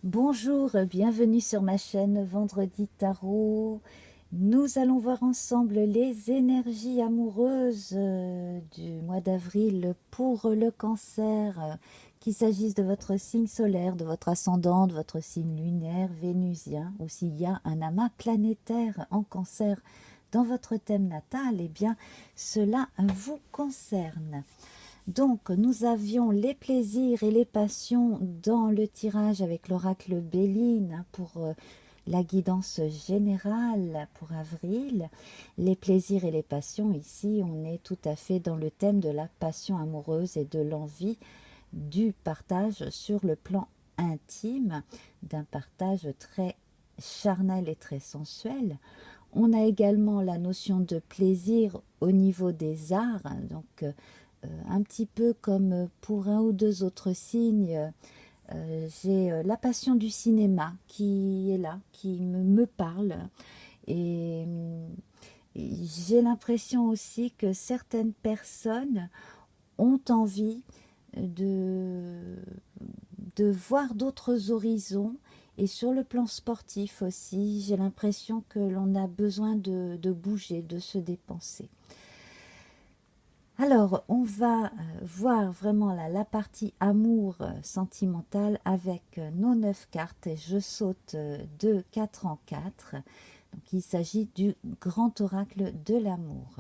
Bonjour, bienvenue sur ma chaîne Vendredi Tarot. Nous allons voir ensemble les énergies amoureuses du mois d'avril pour le cancer, qu'il s'agisse de votre signe solaire, de votre ascendant, de votre signe lunaire, vénusien, ou s'il y a un amas planétaire en cancer dans votre thème natal, eh bien cela vous concerne. Donc, nous avions les plaisirs et les passions dans le tirage avec l'oracle Béline pour la guidance générale pour avril. Les plaisirs et les passions, ici, on est tout à fait dans le thème de la passion amoureuse et de l'envie du partage sur le plan intime, d'un partage très charnel et très sensuel. On a également la notion de plaisir au niveau des arts, donc un petit peu comme pour un ou deux autres signes, j'ai la passion du cinéma qui est là, qui me parle. Et j'ai l'impression aussi que certaines personnes ont envie de, de voir d'autres horizons. Et sur le plan sportif aussi, j'ai l'impression que l'on a besoin de bouger, de se dépenser. Alors, on va voir vraiment la partie amour sentimental avec nos 9 cartes et je saute de 4 en 4. Donc, il s'agit du grand oracle de l'amour.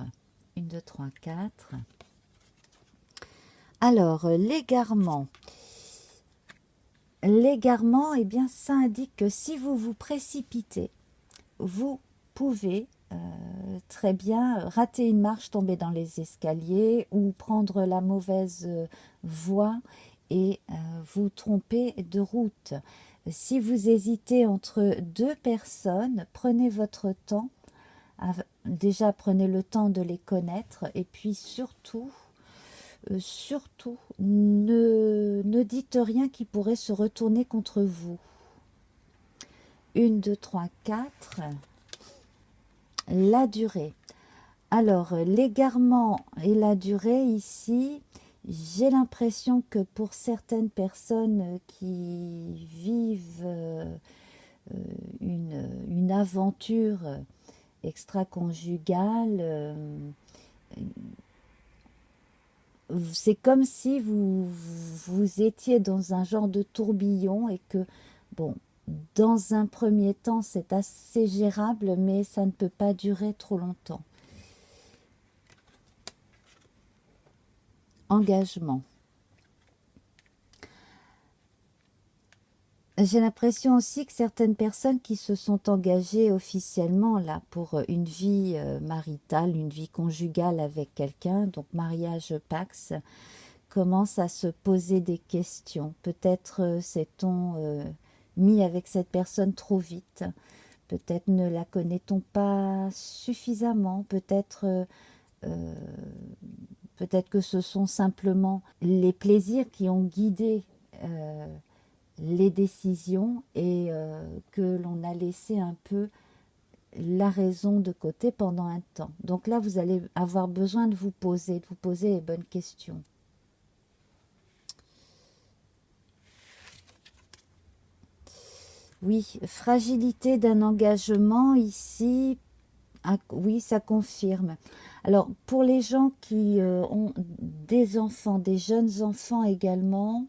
1, 2, 3, 4. Alors, l'égarement. L'égarement, eh bien, ça indique que si vous vous précipitez, vous pouvez très bien rater une marche, tomber dans les escaliers ou prendre la mauvaise voie et vous tromper de route. Si vous hésitez entre deux personnes, prenez votre temps. Déjà, prenez le temps de les connaître et puis surtout, ne dites rien qui pourrait se retourner contre vous. 1, 2, 3, 4. La durée. Alors, l'égarement et la durée ici, j'ai l'impression que pour certaines personnes qui vivent une aventure extra-conjugale, c'est comme si vous étiez dans un genre de tourbillon et que, bon, dans un premier temps, c'est assez gérable, mais ça ne peut pas durer trop longtemps. Engagement. J'ai l'impression aussi que certaines personnes qui se sont engagées officiellement là pour une vie maritale, une vie conjugale avec quelqu'un, donc mariage Pax, commencent à se poser des questions. Peut-être s'est-on mis avec cette personne trop vite, peut-être ne la connaît-on pas suffisamment, peut-être que ce sont simplement les plaisirs qui ont guidé les décisions et que l'on a laissé un peu la raison de côté pendant un temps. Donc là, vous allez avoir besoin de vous poser les bonnes questions. Oui, fragilité d'un engagement ici, ah, oui, ça confirme. Alors, pour les gens qui ont des enfants, des jeunes enfants également,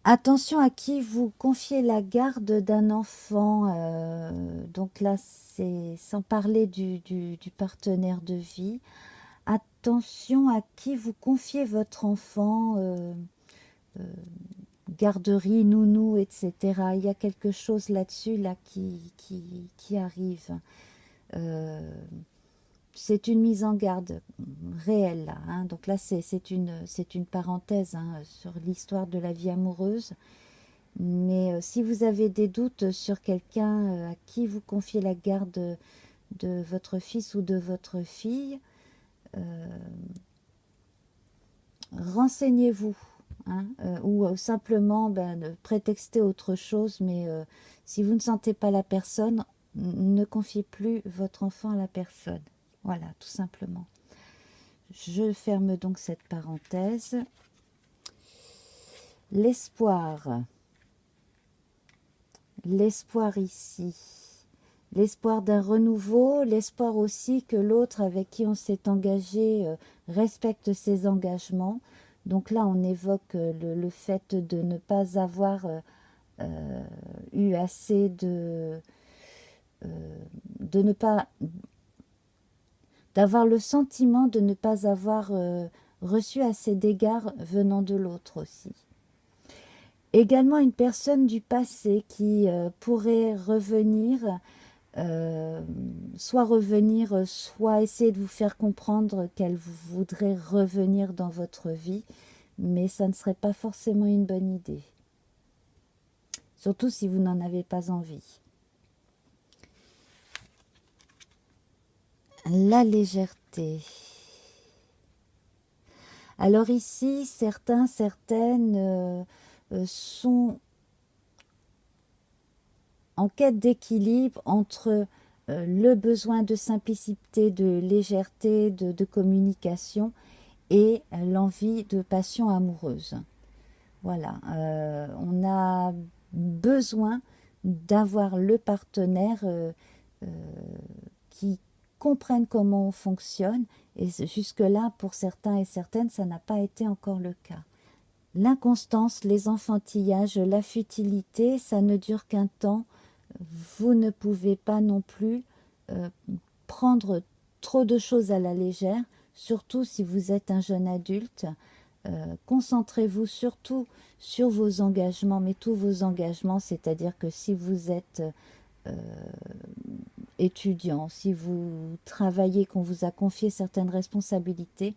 attention à qui vous confiez la garde d'un enfant. Donc là, c'est sans parler du partenaire de vie. Attention à qui vous confiez votre enfant, garderie, nounou, etc. Il y a quelque chose là-dessus là, qui arrive. C'est une mise en garde réelle. Là, hein. Donc là, c'est une parenthèse hein, sur l'histoire de la vie amoureuse. Mais si vous avez des doutes sur quelqu'un à qui vous confiez la garde de votre fils ou de votre fille, renseignez-vous. Hein, ou simplement prétexter autre chose. Mais si vous ne sentez pas la personne, ne confiez plus votre enfant à la personne. Voilà, tout simplement. Je ferme donc cette parenthèse. L'espoir. L'espoir ici. L'espoir d'un renouveau, l'espoir aussi que l'autre avec qui on s'est engagé respecte ses engagements. Donc là, on évoque le fait de ne pas avoir eu assez de ne pas d'avoir le sentiment de ne pas avoir reçu assez d'égards venant de l'autre aussi. Également une personne du passé qui pourrait revenir, soit essayer de vous faire comprendre qu'elle voudrait revenir dans votre vie, mais ça ne serait pas forcément une bonne idée. Surtout si vous n'en avez pas envie. La légèreté. Alors ici, certains, certaines sont en quête d'équilibre entre le besoin de simplicité, de légèreté, de communication et l'envie de passion amoureuse. Voilà, on a besoin d'avoir le partenaire qui comprenne comment on fonctionne, et jusque-là, pour certains et certaines, ça n'a pas été encore le cas. L'inconstance, les enfantillages, la futilité, ça ne dure qu'un temps. Vous ne pouvez pas non plus prendre trop de choses à la légère, surtout si vous êtes un jeune adulte. Concentrez-vous surtout sur vos engagements, mais tous vos engagements, c'est-à-dire que si vous êtes étudiant, si vous travaillez, qu'on vous a confié certaines responsabilités,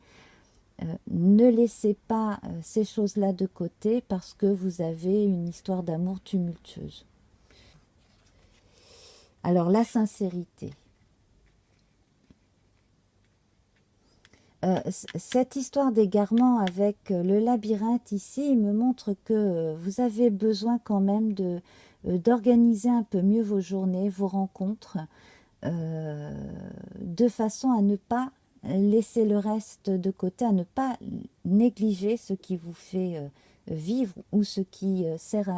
ne laissez pas ces choses-là de côté parce que vous avez une histoire d'amour tumultueuse. Alors la sincérité. Cette histoire d'égarement avec le labyrinthe ici me montre que vous avez besoin quand même d'organiser un peu mieux vos journées, vos rencontres, de façon à ne pas laisser le reste de côté, à ne pas négliger ce qui vous fait vivre ou ce qui sert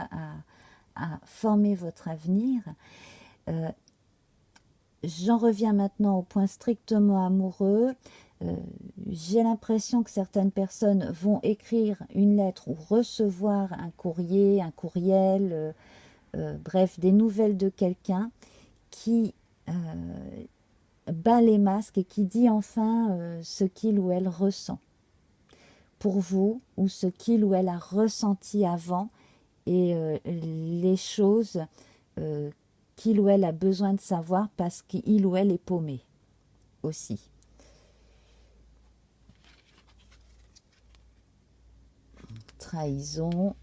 à former votre avenir. J'en reviens maintenant au point strictement amoureux. J'ai l'impression que certaines personnes vont écrire une lettre ou recevoir un courrier, un courriel, bref, des nouvelles de quelqu'un qui bat les masques et qui dit enfin ce qu'il ou elle ressent pour vous, ou ce qu'il ou elle a ressenti avant, et les choses qu'il ou elle a besoin de savoir parce qu'il ou elle est paumé aussi. Trahison.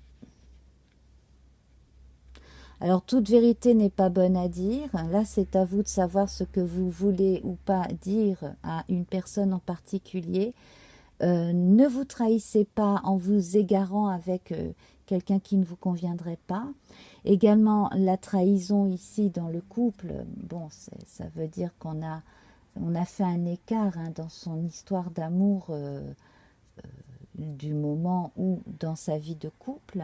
Alors, toute vérité n'est pas bonne à dire. Là, c'est à vous de savoir ce que vous voulez ou pas dire à une personne en particulier. Ne vous trahissez pas en vous égarant avec quelqu'un qui ne vous conviendrait pas. Également, la trahison ici dans le couple, bon, ça veut dire qu'on a fait un écart dans son histoire d'amour du moment ou dans sa vie de couple.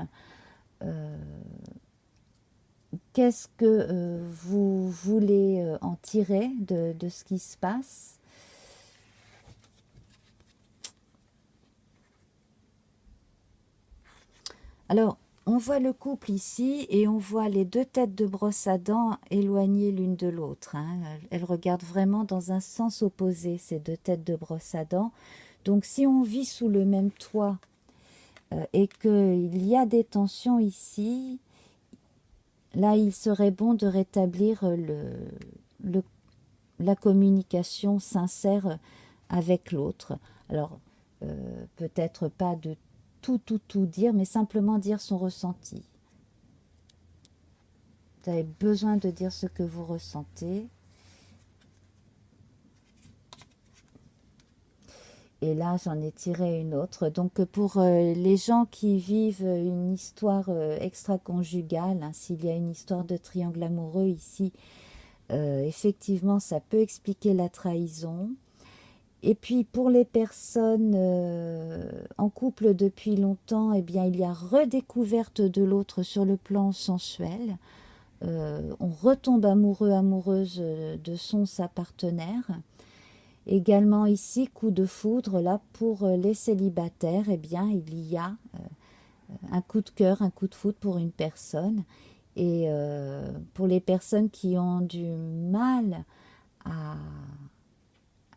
Qu'est-ce que vous voulez en tirer de ce qui se passe? Alors, on voit le couple ici et on voit les deux têtes de brosse à dents éloignées l'une de l'autre. Elles regardent vraiment dans un sens opposé, ces deux têtes de brosse à dents. Donc, si on vit sous le même toit et qu'il y a des tensions ici, là, il serait bon de rétablir la communication sincère avec l'autre. Alors, peut-être pas de tout dire, mais simplement dire son ressenti. Vous avez besoin de dire ce que vous ressentez. Et là, j'en ai tiré une autre. Donc, pour les gens qui vivent une histoire extra-conjugale, s'il y a une histoire de triangle amoureux ici, effectivement, ça peut expliquer la trahison. Et puis pour les personnes en couple depuis longtemps, eh bien il y a redécouverte de l'autre sur le plan sensuel. On retombe amoureux, amoureuse de sa partenaire. Également ici, coup de foudre, là pour les célibataires, eh bien il y a un coup de cœur, un coup de foudre pour une personne. Et pour les personnes qui ont du mal à,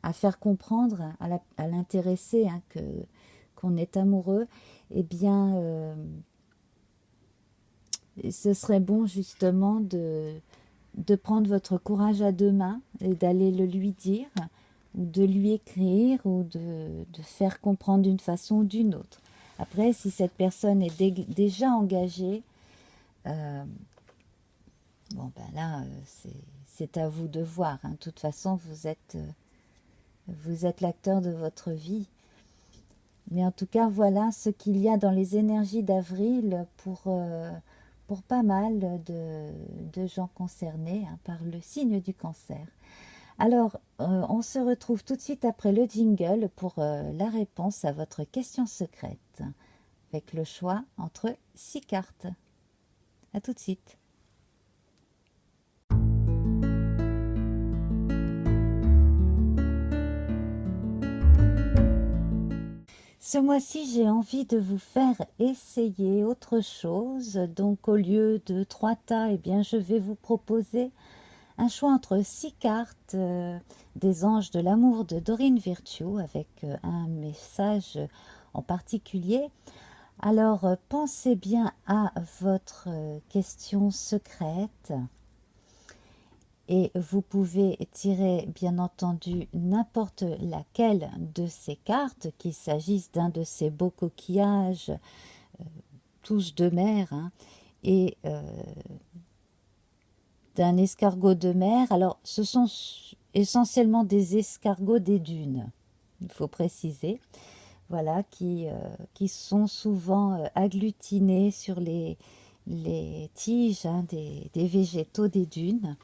à faire comprendre à l'intéressé hein, qu'on est amoureux, eh bien, ce serait bon justement de prendre votre courage à deux mains et d'aller le lui dire, ou de lui écrire, ou de faire comprendre d'une façon ou d'une autre. Après, si cette personne est déjà engagée, bon ben là, c'est à vous de voir. Hein. De toute façon, vous êtes l'acteur de votre vie. Mais en tout cas, voilà ce qu'il y a dans les énergies d'avril pour pas mal de gens concernés hein, par le signe du cancer. Alors, on se retrouve tout de suite après le jingle pour la réponse à votre question secrète, avec le choix entre 6 cartes. À tout de suite. Ce mois-ci, j'ai envie de vous faire essayer autre chose. Donc, au lieu de 3 tas, eh bien, je vais vous proposer un choix entre 6 cartes des anges de l'amour de Dorine Virtue avec un message en particulier. Alors, pensez bien à votre question secrète. Et vous pouvez tirer bien entendu n'importe laquelle de ces cartes, qu'il s'agisse d'un de ces beaux coquillages, tous de mer, hein, et d'un escargot de mer. Alors ce sont essentiellement des escargots des dunes, il faut préciser, voilà, qui sont souvent agglutinés sur les tiges hein, des végétaux des dunes.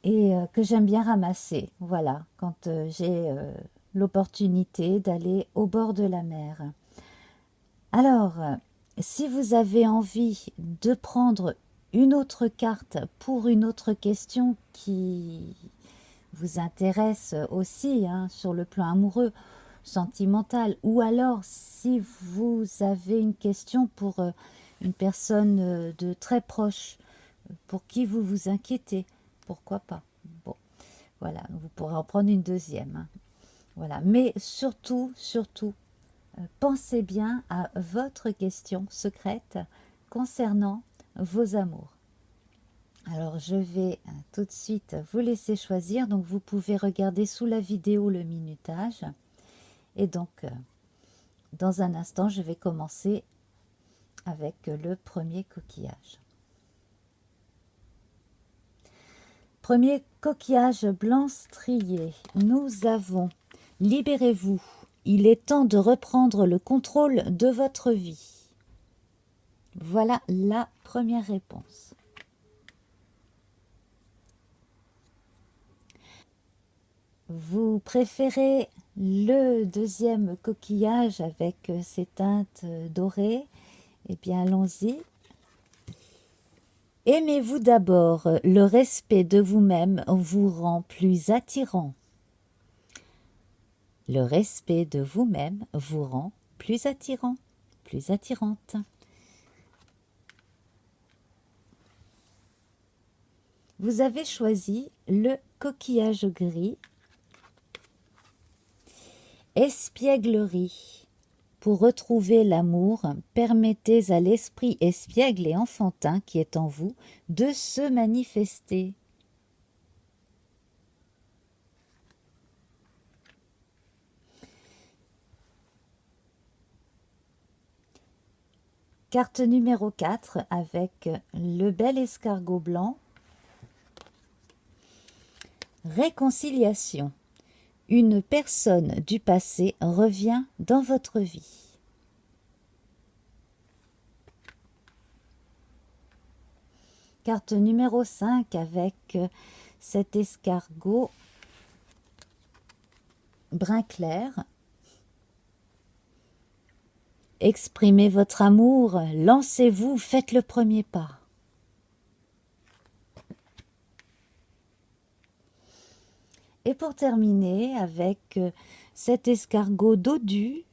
Et que j'aime bien ramasser, voilà, quand j'ai l'opportunité d'aller au bord de la mer. Alors, si vous avez envie de prendre une autre carte pour une autre question qui vous intéresse aussi hein, sur le plan amoureux, sentimental, ou alors si vous avez une question pour une personne de très proche, pour qui vous vous inquiétez, pourquoi pas. Bon, voilà, vous pourrez en prendre une deuxième. Hein. Voilà, mais surtout, pensez bien à votre question secrète concernant vos amours. Alors, je vais tout de suite vous laisser choisir. Donc, vous pouvez regarder sous la vidéo le minutage. Et donc, dans un instant, je vais commencer avec le premier coquillage. Premier coquillage blanc strié, nous avons « Libérez-vous, il est temps de reprendre le contrôle de votre vie ». Voilà la première réponse. Vous préférez le deuxième coquillage avec ses teintes dorées? Eh bien, allons-y. Aimez-vous d'abord, le respect de vous-même vous rend plus attirant. Le respect de vous-même vous rend plus attirant, plus attirante. Vous avez choisi le coquillage gris. Espièglerie. Pour retrouver l'amour, permettez à l'esprit espiègle et enfantin qui est en vous de se manifester. Carte numéro 4 avec le bel escargot blanc. Réconciliation. Une personne du passé revient dans votre vie. Carte numéro 5 avec cet escargot brun clair. Exprimez votre amour, lancez-vous, faites le premier pas. Et pour terminer avec cet escargot dodu,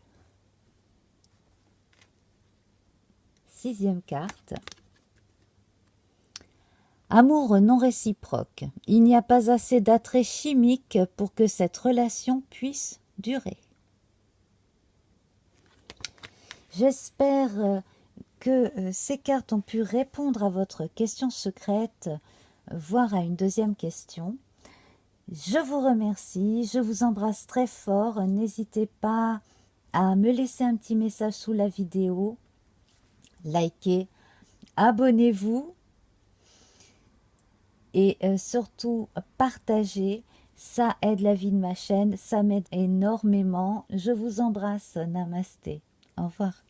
6e carte. Amour non réciproque. Il n'y a pas assez d'attrait chimique pour que cette relation puisse durer. J'espère que ces cartes ont pu répondre à votre question secrète, voire à une deuxième question. Je vous remercie, je vous embrasse très fort. N'hésitez pas à me laisser un petit message sous la vidéo, likez, abonnez-vous et surtout partagez. Ça aide la vie de ma chaîne, ça m'aide énormément. Je vous embrasse, namasté. Au revoir.